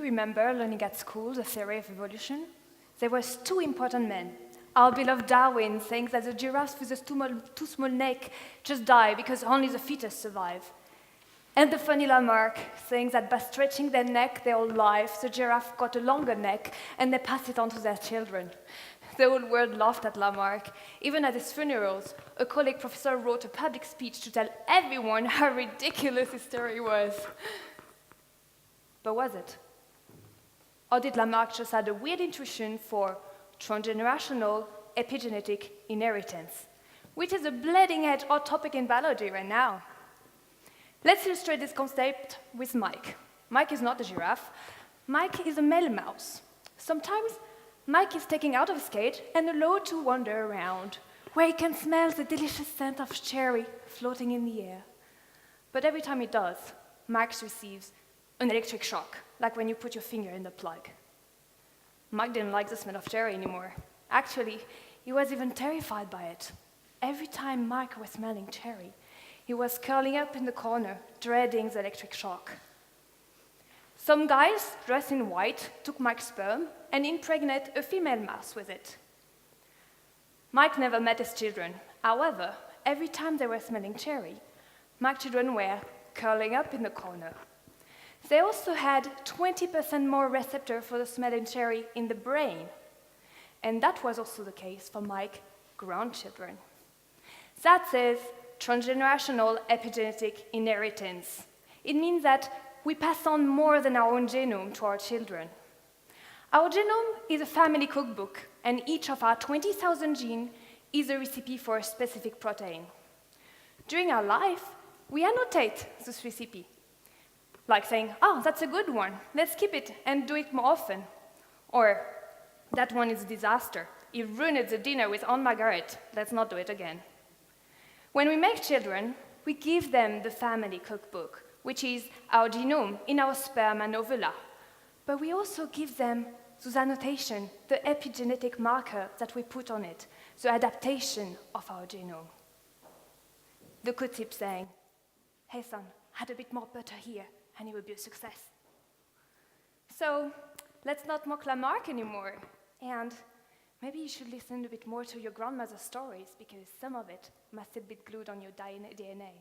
remember learning at school the theory of evolution? There were two important men. Our beloved Darwin saying that the giraffes with a too small neck just die because only the fittest survive. And the funny Lamarck saying that by stretching their neck their whole life, the giraffe got a longer neck and they pass it on to their children. The whole world laughed at Lamarck. Even at his funerals, a colleague professor wrote a public speech to tell everyone how ridiculous his theory was. But was it? Or did Lamarck just have a weird intuition for transgenerational epigenetic inheritance, which is a bleeding-edge hot topic in biology right now? Let's illustrate this concept with Mike. Mike is not a giraffe. Mike is a male mouse. Sometimes Mike is taken out of his cage and allowed to wander around, where he can smell the delicious scent of cherry floating in the air. But every time he does, Mike receives an electric shock, like when you put your finger in the plug. Mike didn't like the smell of cherry anymore. Actually, he was even terrified by it. Every time Mike was smelling cherry, he was curling up in the corner, dreading the electric shock. Some guys dressed in white took Mike's sperm and impregnated a female mouse with it. Mike never met his children. However, every time they were smelling cherry, Mike's children were curling up in the corner. They also had 20% more receptor for the smell in cherry in the brain. And that was also the case for Mike's grandchildren. That is transgenerational epigenetic inheritance. It means that we pass on more than our own genome to our children. Our genome is a family cookbook, and each of our 20,000 genes is a recipe for a specific protein. During our life, we annotate this recipe, like saying, oh, that's a good one, let's keep it and do it more often. Or, that one is a disaster, it ruined the dinner with Aunt Margaret, let's not do it again. When we make children, we give them the family cookbook, which is our genome in our sperm and ovula. But we also give them those annotations, the epigenetic marker that we put on it, the adaptation of our genome. The good tip saying, hey son, add a bit more butter here, and it will be a success. So let's not mock Lamarck anymore, and maybe you should listen a bit more to your grandmother's stories, because some of it must still be glued on your DNA.